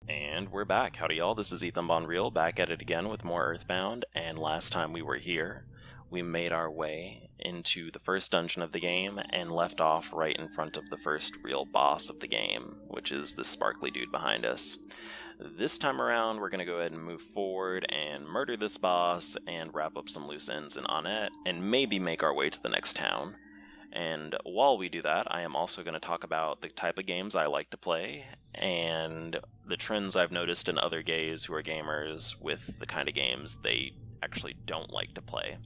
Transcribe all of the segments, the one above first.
And we're back. Howdy y'all, this is Ethan Bonreal, back at it again with more Earthbound, and last time we were here, we made our way into the first dungeon of the game and left off right in front of the first real boss of the game, which is this sparkly dude behind us. This time around, we're going to go ahead and move forward and murder this boss and wrap up some loose ends in Onett, and maybe make our way to the next town. And while we do that, I am also going to talk about the type of games I like to play, and the trends I've noticed in other gays who are gamers with the kind of games they actually don't like to play.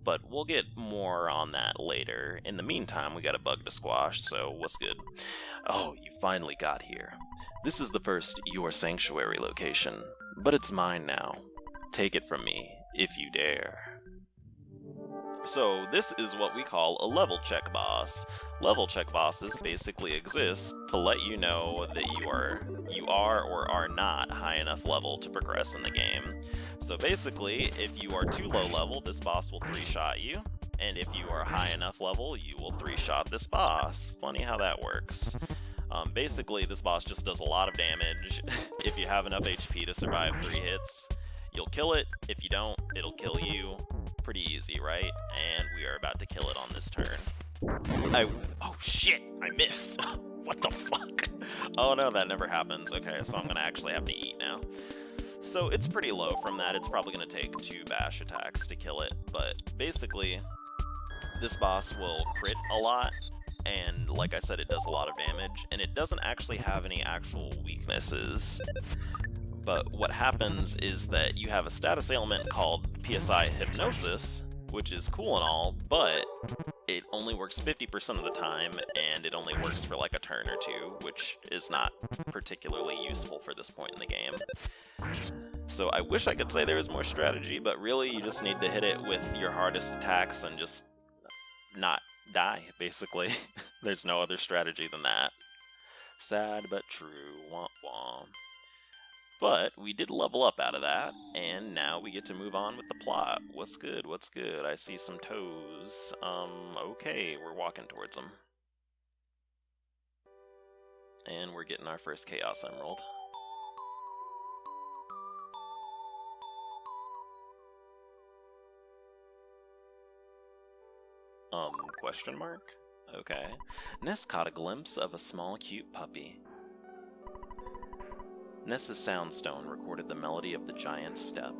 But we'll get more on that later. In the meantime, we got a bug to squash, so what's good? Oh, you finally got here. This is the first Your Sanctuary location, but it's mine now. Take it from me, if you dare. So this is what we call a level check boss. Level check bosses basically exist to let you know that you are or are not high enough level to progress in the game. So basically, if you are too low level, this boss will 3-shot you, and if you are high enough level, you will 3-shot this boss. Funny how that works. Basically, this boss just does a lot of damage. If you have enough HP to survive 3 hits, you'll kill it. If you don't, it'll kill you. Pretty easy, right? And we are about to kill it on this turn. Oh shit, I missed. What the fuck? Oh no, that never happens. Okay, so I'm gonna actually have to eat now. So it's pretty low from that. It's probably gonna take 2 bash attacks to kill it, but basically, this boss will crit a lot, and like I said, it does a lot of damage, and it doesn't actually have any actual weaknesses. But what happens is that you have a status ailment called PSI Hypnosis, which is cool and all, but it only works 50% of the time, and it only works for like a turn or 2, which is not particularly useful for this point in the game. So I wish I could say there was more strategy, but really you just need to hit it with your hardest attacks and just not die, basically. There's no other strategy than that. Sad but true, womp womp. But we did level up out of that, and now we get to move on with the plot. What's good? What's good? I see some toes. Okay, we're walking towards them. And we're getting our first Chaos Emerald. Question mark? Okay. Ness caught a glimpse of a small, cute puppy. Ness's Soundstone recorded the melody of the giant's step.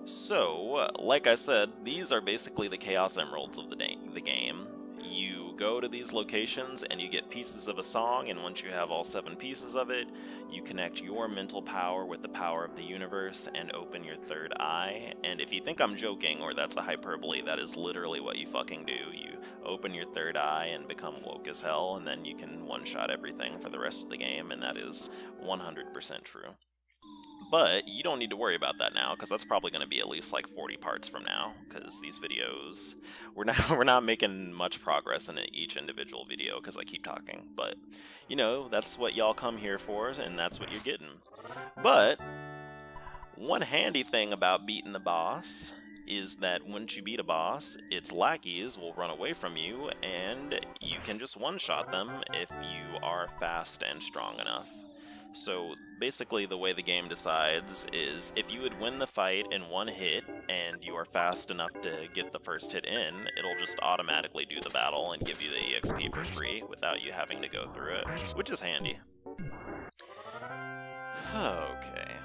So, like I said, these are basically the Chaos Emeralds of the game. You go to these locations and you get pieces of a song, and once you have all 7 pieces of it, you connect your mental power with the power of the universe and open your third eye. And if you think I'm joking or that's a hyperbole, that is literally what you fucking do. You open your third eye and become woke as hell, and then you can one-shot everything for the rest of the game, and that is 100% true. But you don't need to worry about that now, because that's probably going to be at least like 40 parts from now, because these videos, we're not making much progress in each individual video, because I keep talking, but, you know, that's what y'all come here for, and that's what you're getting. But, one handy thing about beating the boss is that once you beat a boss, its lackeys will run away from you, and you can just one-shot them if you are fast and strong enough. So basically the way the game decides is if you would win the fight in 1 hit and you are fast enough to get the first hit in, it'll just automatically do the battle and give you the EXP for free without you having to go through it, which is handy. Okay,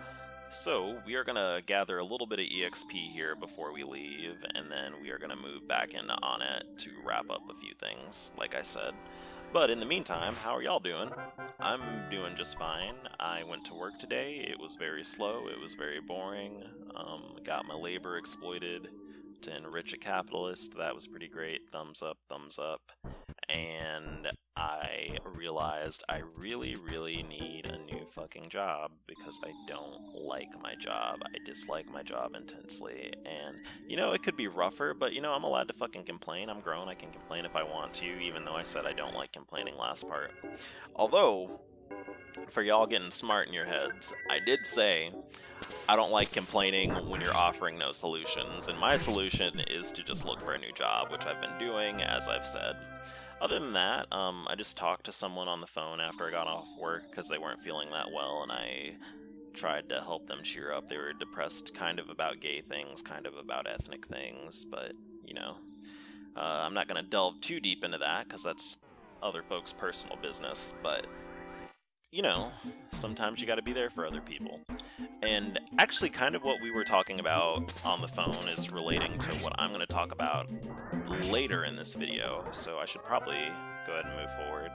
so we are going to gather a little bit of EXP here before we leave, and then we are going to move back into Onett to wrap up a few things, like I said. But in the meantime, how are y'all doing? I'm doing just fine. I went to work today. It was very slow. It was very boring. Got my labor exploited to enrich a capitalist. That was pretty great. Thumbs up, thumbs up. And I realized I really, really need a new fucking job because I don't like my job. I dislike my job intensely. And, you know, it could be rougher, but, you know, I'm allowed to fucking complain. I'm grown. I can complain if I want to, even though I said I don't like complaining last part. Although, for y'all getting smart in your heads, I did say I don't like complaining when you're offering no solutions, and my solution is to just look for a new job, which I've been doing, as I've said. Other than that, I just talked to someone on the phone after I got off work because they weren't feeling that well, and I tried to help them cheer up. They were depressed kind of about gay things, kind of about ethnic things, but, you know, I'm not going to delve too deep into that because that's other folks' personal business, but, you know, sometimes you got to be there for other people. And actually kind of what we were talking about on the phone is relating to what I'm going to talk about later in this video, so I should probably go ahead and move forward.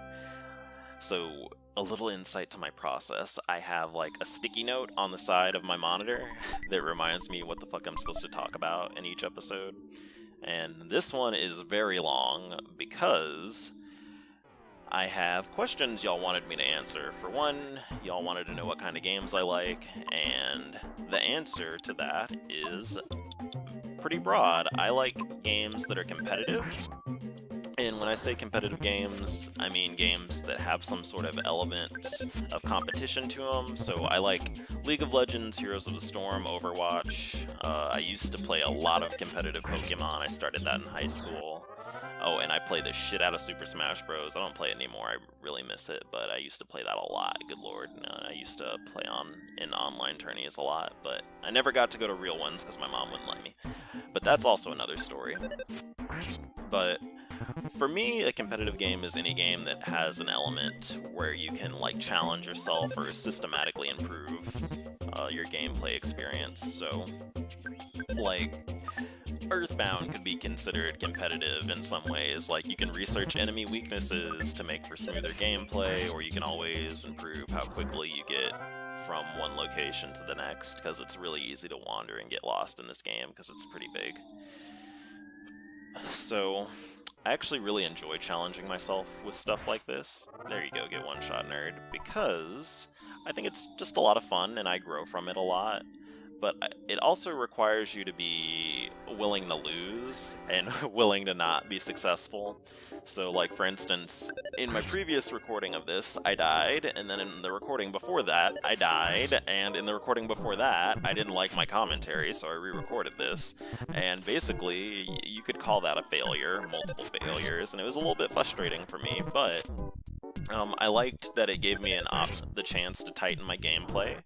So, a little insight to my process. I have like a sticky note on the side of my monitor that reminds me what the fuck I'm supposed to talk about in each episode. And this one is very long because I have questions y'all wanted me to answer. For one, y'all wanted to know what kind of games I like, and the answer to that is pretty broad. I like games that are competitive. And when I say competitive games, I mean games that have some sort of element of competition to them. So I like League of Legends, Heroes of the Storm, Overwatch. I used to play a lot of competitive Pokemon. I started that in high school. Oh, and I play the shit out of Super Smash Bros. I don't play it anymore. I really miss it, but I used to play that a lot. Good lord. I used to play in online tourneys a lot, but I never got to go to real ones because my mom wouldn't let me. But that's also another story. But for me, a competitive game is any game that has an element where you can like challenge yourself or systematically improve your gameplay experience. So, like, Earthbound could be considered competitive in some ways. Like, you can research enemy weaknesses to make for smoother gameplay, or you can always improve how quickly you get from one location to the next, because it's really easy to wander and get lost in this game because it's pretty big. So, I actually really enjoy challenging myself with stuff like this. There you go, get one shot, nerd. Because I think it's just a lot of fun and I grow from it a lot. But it also requires you to be willing to lose and willing to not be successful. So, like, for instance, in my previous recording of this, I died, and then in the recording before that, I died, and in the recording before that, I didn't like my commentary, so I re-recorded this. And basically, you could call that a failure, multiple failures, and it was a little bit frustrating for me, but I liked that it gave me the chance to tighten my gameplay.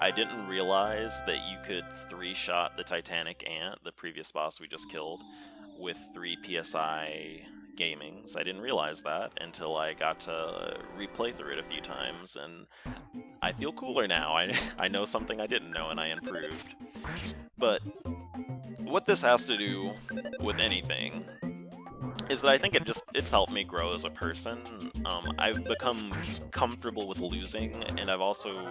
I didn't realize that you could 3-shot the Titanic Ant, the previous boss we just killed, with 3 PSI gamings. I didn't realize that until I got to replay through it a few times, and I feel cooler now. I know something I didn't know and I improved. But what this has to do with anything is that I think it's helped me grow as a person. I've become comfortable with losing, and I've also,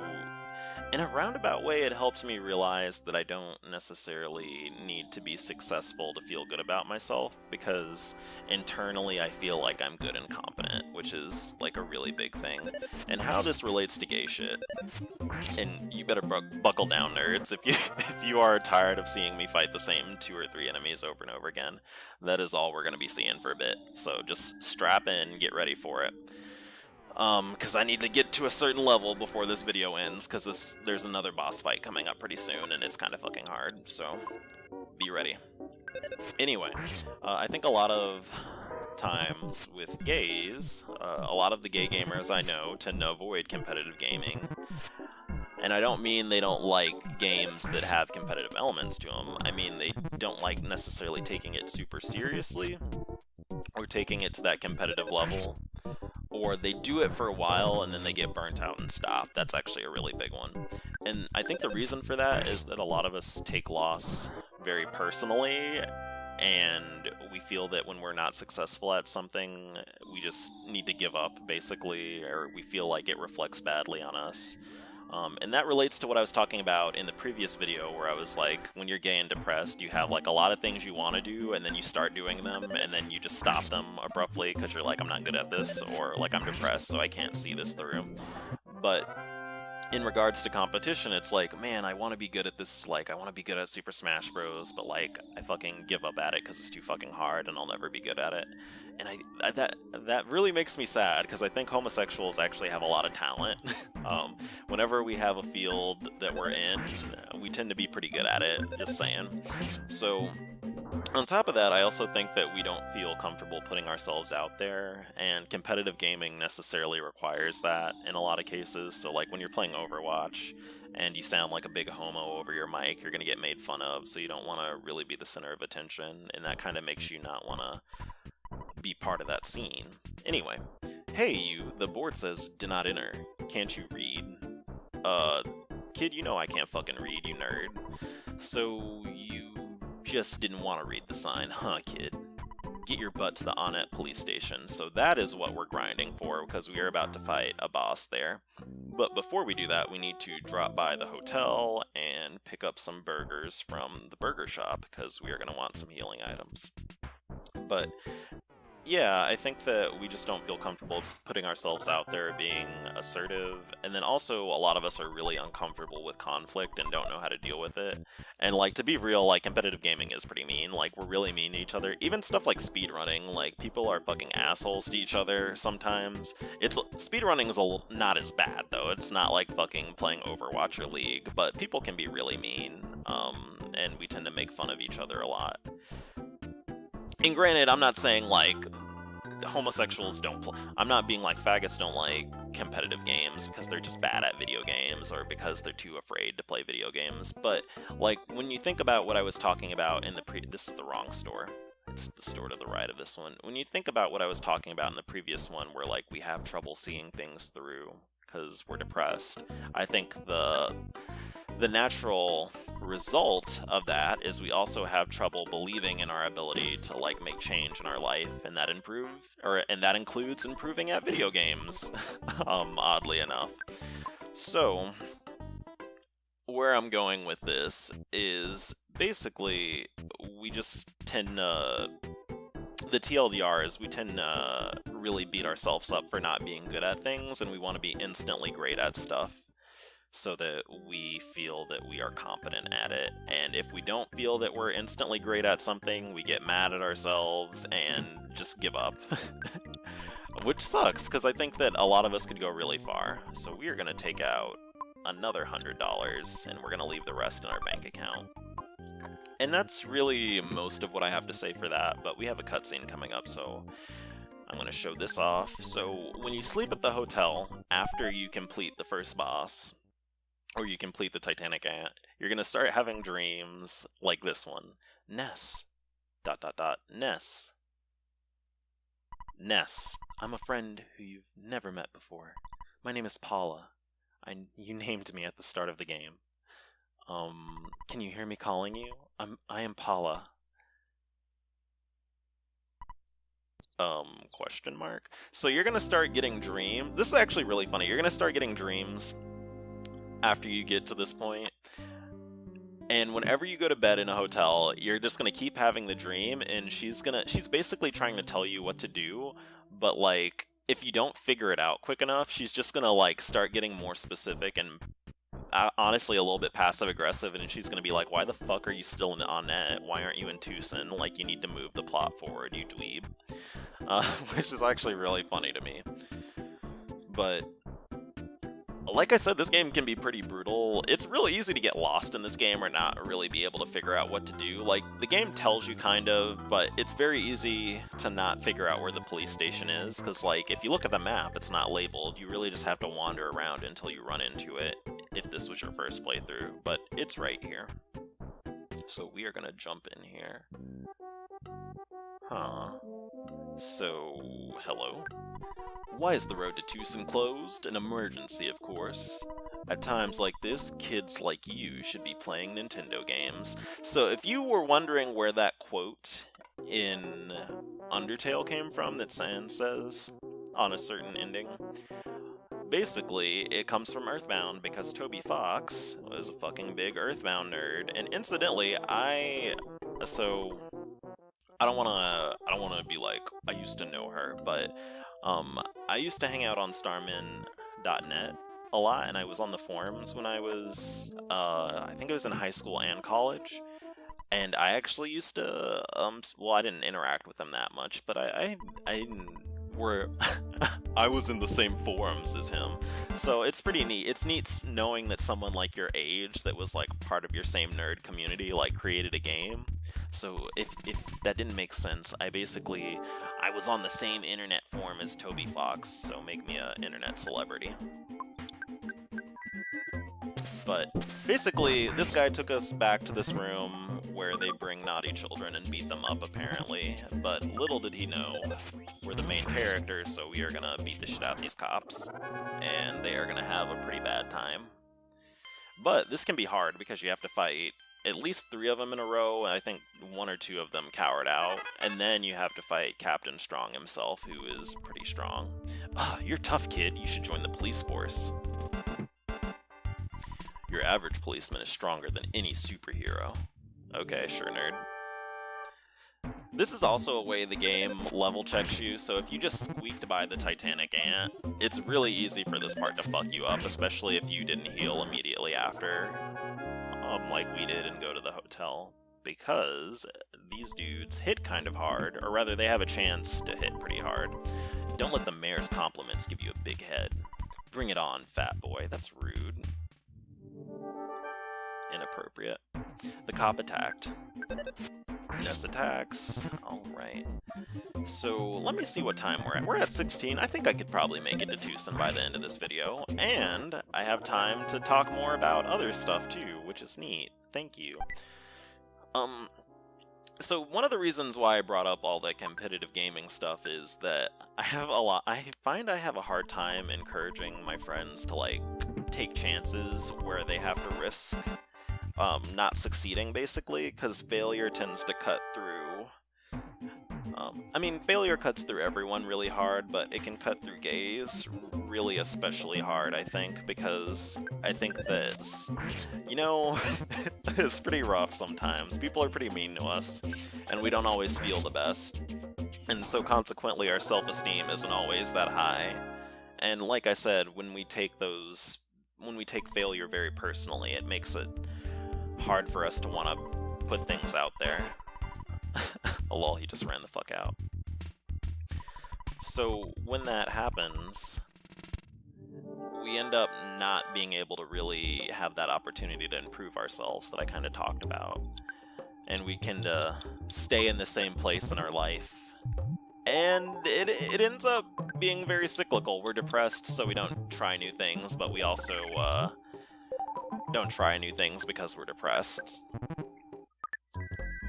in a roundabout way, it helps me realize that I don't necessarily need to be successful to feel good about myself, because internally I feel like I'm good and competent, which is like a really big thing. And how this relates to gay shit, and you better buckle down, nerds, if you are tired of seeing me fight the same 2 or 3 enemies over and over again, that is all we're going to be seeing for a bit. So just strap in, get ready for it. Because I need to get to a certain level before this video ends, because there's another boss fight coming up pretty soon, and it's kind of fucking hard, so be ready. Anyway, I think a lot of times with gays, a lot of the gay gamers I know tend to avoid competitive gaming. And I don't mean they don't like games that have competitive elements to them. I mean they don't like necessarily taking it super seriously, or taking it to that competitive level. Or they do it for a while and then they get burnt out and stop. That's actually a really big one. And I think the reason for that is that a lot of us take loss very personally, and we feel that when we're not successful at something, we just need to give up, basically, or we feel like it reflects badly on us. And that relates to what I was talking about in the previous video, where I was like, when you're gay and depressed, you have like a lot of things you want to do, and then you start doing them, and then you just stop them abruptly because you're like, I'm not good at this, or like, I'm depressed, so I can't see this through. But in regards to competition, it's like, man, I want to be good at this, like, I want to be good at Super Smash Bros, but like, I fucking give up at it because it's too fucking hard and I'll never be good at it. And that really makes me sad, because I think homosexuals actually have a lot of talent. Whenever we have a field that we're in, we tend to be pretty good at it, just saying. So, on top of that, I also think that we don't feel comfortable putting ourselves out there, and competitive gaming necessarily requires that in a lot of cases. So like when you're playing Overwatch, and you sound like a big homo over your mic, you're going to get made fun of, so you don't want to really be the center of attention, and that kind of makes you not want to be part of that scene. Anyway, hey you, the board says do not enter. Can't you read? Kid, you know I can't fucking read, you nerd. So you just didn't want to read the sign, huh, kid? Get your butt to the Onett Police Station. So that is what we're grinding for, because we are about to fight a boss there. But before we do that, we need to drop by the hotel and pick up some burgers from the burger shop, because we are going to want some healing items. But yeah, I think that we just don't feel comfortable putting ourselves out there being assertive, and then also a lot of us are really uncomfortable with conflict and don't know how to deal with it. And like, to be real, like, competitive gaming is pretty mean. Like, we're really mean to each other. Even stuff like speedrunning, like, people are fucking assholes to each other sometimes. Speedrunning is not as bad though. It's not like fucking playing Overwatch or League, but people can be really mean, and we tend to make fun of each other a lot. And granted, I'm not saying, like, homosexuals don't play. I'm not being like faggots don't like competitive games because they're just bad at video games or because they're too afraid to play video games. But, like, when you think about what I was talking about in the this is the wrong store. It's the store to the right of this one. When you think about what I was talking about in the previous one where, like, we have trouble seeing things through because we're depressed, I think the natural result of that is we also have trouble believing in our ability to, like, make change in our life, and that includes improving at video games, oddly enough. So where I'm going with this is basically we just tend to, the TLDR is we tend to really beat ourselves up for not being good at things, and we want to be instantly great at stuff so that we feel that we are competent at it. And if we don't feel that we're instantly great at something, we get mad at ourselves and just give up. Which sucks, because I think that a lot of us could go really far. So we are going to take out another $100, and we're going to leave the rest in our bank account. And that's really most of what I have to say for that, but we have a cutscene coming up, so I'm going to show this off. So when you sleep at the hotel, after you complete the first boss, or you complete the Titanic Ant, you're going to start having dreams like this one. Ness. ... Ness. Ness. I'm a friend who you've never met before. My name is Paula. You named me at the start of the game. Can you hear me calling you? I am Paula. Question mark? So you're going to start getting dreams. This is actually really funny. You're going to start getting dreams after you get to this point. And whenever you go to bed in a hotel, you're just going to keep having the dream, and she's basically trying to tell you what to do, but, like, if you don't figure it out quick enough, she's just going to, like, start getting more specific and honestly a little bit passive-aggressive, and she's going to be like, why the fuck are you still in Onett? Why aren't you in Tucson? Like, you need to move the plot forward, you dweeb. Which is actually really funny to me. But like I said, this game can be pretty brutal. It's really easy to get lost in this game or not really be able to figure out what to do. Like, the game tells you kind of, but it's very easy to not figure out where the police station is, because, like, if you look at the map, it's not labeled. You really just have to wander around until you run into it, if this was your first playthrough, but it's right here. So we are gonna jump in here. Huh. So, hello? Why is the road to Tucson closed? An emergency, of course. At times like this, kids like you should be playing Nintendo games. So if you were wondering where that quote in Undertale came from that Sans says on a certain ending, basically it comes from Earthbound, because Toby Fox was a fucking big Earthbound nerd. And incidentally, I don't wanna be like, I used to know her, but I used to hang out on starman.net a lot, and I was on the forums when I was, I think I was in high school and college, and I actually used to, well, I didn't interact with them that much, but I was in the same forums as him, so it's pretty neat. It's neat knowing that someone like your age that was, like, part of your same nerd community, like, created a game. So if that didn't make sense, I was on the same internet forum as Toby Fox, so make me an internet celebrity. But basically, this guy took us back to this room where they bring naughty children and beat them up, apparently. But little did he know, we're the main characters, so we are gonna beat the shit out of these cops. And they are gonna have a pretty bad time. But this can be hard because you have to fight at least 3 of them in a row, and I think 1 or 2 of them cowered out. And then you have to fight Captain Strong himself, who is pretty strong. Ah, you're tough, kid. You should join the police force. Your average policeman is stronger than any superhero. Okay, sure, nerd. This is also a way the game level checks you, so if you just squeaked by the Titanic Ant, it's really easy for this part to fuck you up, especially if you didn't heal immediately after, like we did, and go to the hotel. Because these dudes hit kind of hard, or rather they have a chance to hit pretty hard. Don't let the mayor's compliments give you a big head. Bring it on, fat boy, that's rude. Inappropriate. The cop attacked. Ness attacks. Alright. So, let me see what time we're at. We're at 16. I think I could probably make it to Tucson by the end of this video. And I have time to talk more about other stuff too, which is neat. Thank you. So one of the reasons why I brought up all the competitive gaming stuff is that I find I have a hard time encouraging my friends to, like, take chances where they have to risk not succeeding, basically, because failure tends to cut through. I mean, failure cuts through everyone really hard, but it can cut through gays really especially hard, I think, because I think that, you know, it's pretty rough sometimes. People are pretty mean to us, and we don't always feel the best. And so consequently, our self-esteem isn't always that high. And like I said, when we take failure very personally, it makes it hard for us to want to put things out there. Lol, he just ran the fuck out. So when that happens, we end up not being able to really have that opportunity to improve ourselves that I kind of talked about. And we can stay in the same place in our life. And it ends up being very cyclical. We're depressed, so we don't try new things, but we also don't try new things because we're depressed.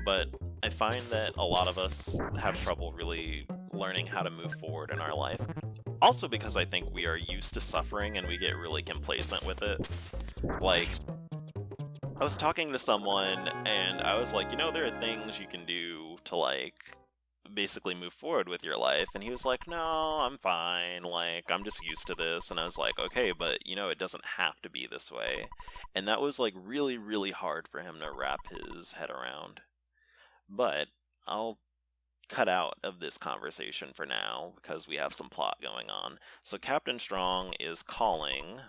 But I find that a lot of us have trouble really learning how to move forward in our life. Also because I think we are used to suffering and we get really complacent with it. Like, I was talking to someone and I was like, you know, there are things you can do to, like, basically move forward with your life, and he was like, no, I'm fine, like, I'm just used to this. And I was like, okay, but, you know, it doesn't have to be this way. And that was, like, really, really hard for him to wrap his head around. But I'll cut out of this conversation for now, because we have some plot going on. So Captain Strong is calling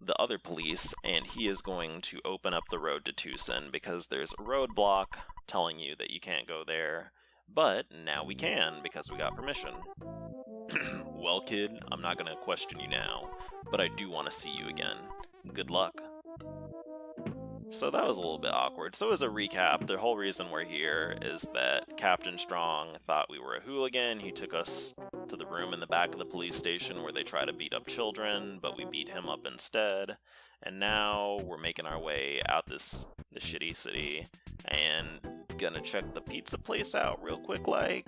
the other police, and he is going to open up the road to Tucson, because there's a roadblock telling you that you can't go there. But now we can, because we got permission. Well, kid, I'm not gonna question you now, but I do want to see you again. Good luck. So that was a little bit awkward. So as a recap, the whole reason we're here is that Captain Strong thought we were a hooligan. He took us to the room in the back of the police station where they try to beat up children, but we beat him up instead. And now we're making our way out this shitty city and gonna check the pizza place out real quick, like.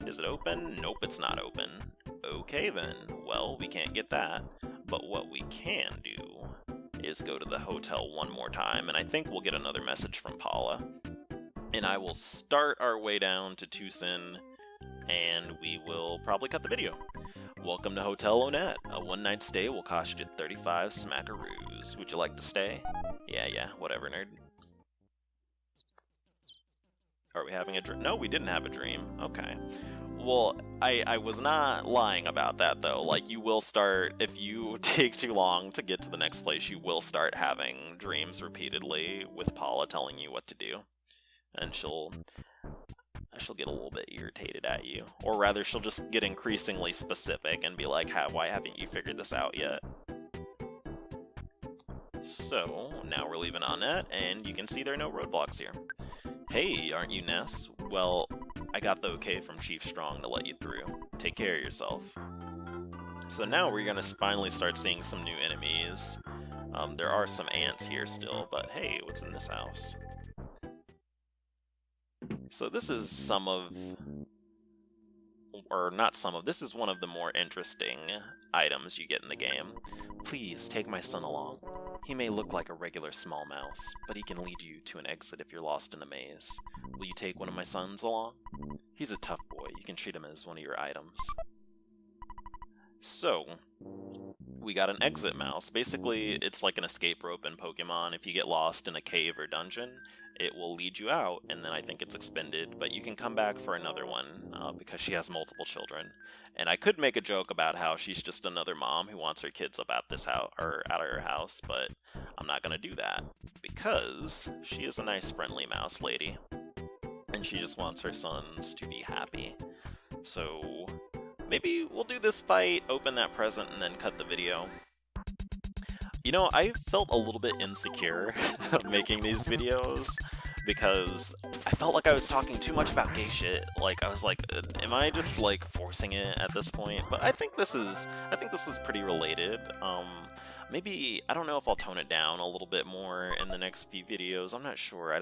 Is it open? Nope, it's not open. Okay then, well, we can't get that. But what we can do is go to the hotel one more time, and I think we'll get another message from Paula. And I will start our way down to Tucson, and we will probably cut the video. Welcome to Hotel Onett. A one-night stay will cost you 35 smackaroos. Would you like to stay? Yeah, whatever, nerd. Are we having a dream? No, we didn't have a dream. Okay. Well, I was not lying about that, though. Like, you will start, if you take too long to get to the next place, you will start having dreams repeatedly with Paula telling you what to do. And she'll get a little bit irritated at you. Or rather, she'll just get increasingly specific and be like, why haven't you figured this out yet? So, now we're leaving Onett, and you can see there are no roadblocks here. Hey, aren't you Ness? Well, I got the okay from Chief Strong to let you through. Take care of yourself. So now we're gonna finally start seeing some new enemies. There are some ants here still, but hey, what's in this house? So this is some of, or not some of, this is one of the more interesting items you get in the game. Please take my son along. He may look like a regular small mouse, but he can lead you to an exit if you're lost in the maze. Will you take one of my sons along? He's a tough boy. You can treat him as one of your items. So, we got an exit mouse. Basically, it's like an escape rope in Pokemon. If you get lost in a cave or dungeon, it will lead you out, and then I think it's expended, but you can come back for another one, because she has multiple children. And I could make a joke about how she's just another mom who wants her kids up at this house, or out of her house, but I'm not gonna do that, because she is a nice, friendly mouse lady, and she just wants her sons to be happy. So, maybe we'll do this fight, open that present, and then cut the video. You know, I felt a little bit insecure making these videos because I felt like I was talking too much about gay shit. Like, I was like, am I just like forcing it at this point? But I think this was pretty related. Maybe, I don't know if I'll tone it down a little bit more in the next few videos. I'm not sure.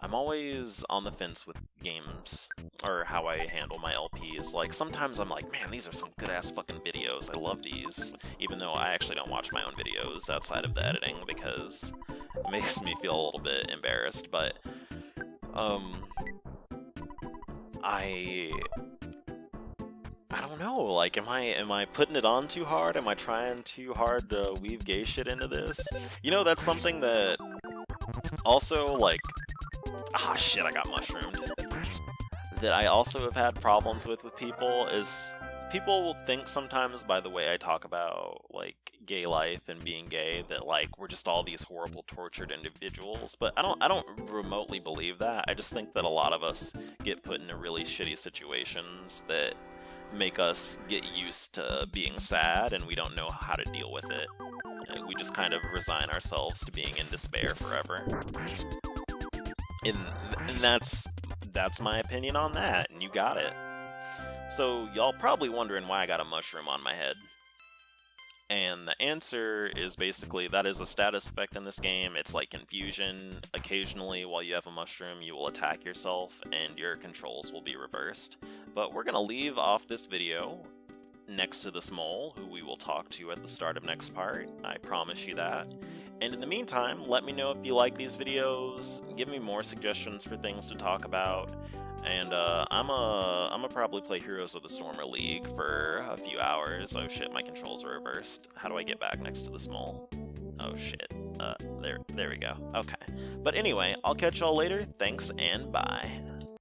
I'm always on the fence with games, or how I handle my LPs. Like, sometimes I'm like, man, these are some good-ass fucking videos, I love these, even though I actually don't watch my own videos outside of the editing, because it makes me feel a little bit embarrassed, but, I don't know, like, am I putting it on too hard? Am I trying too hard to weave gay shit into this? You know, that's something that also, like, ah, shit, I got mushroomed. That I also have had problems with people is people will think sometimes by the way I talk about, like, gay life and being gay that, like, we're just all these horrible, tortured individuals, but I don't remotely believe that. I just think that a lot of us get put into really shitty situations that make us get used to being sad and we don't know how to deal with it. We just kind of resign ourselves to being in despair forever. And that's my opinion on that, and you got it. So, y'all probably wondering why I got a mushroom on my head. And the answer is basically, that is a status effect in this game. It's like confusion. Occasionally, while you have a mushroom, you will attack yourself, and your controls will be reversed. But we're gonna leave off this video next to this mole, who we will talk to at the start of next part. I promise you that. And in the meantime, let me know if you like these videos, give me more suggestions for things to talk about, and I'm probably play Heroes of the Storm or League for a few hours. Oh shit, my controls are reversed. How do I get back next to this mole? Oh shit, there we go, okay. But anyway, I'll catch y'all later, thanks and bye.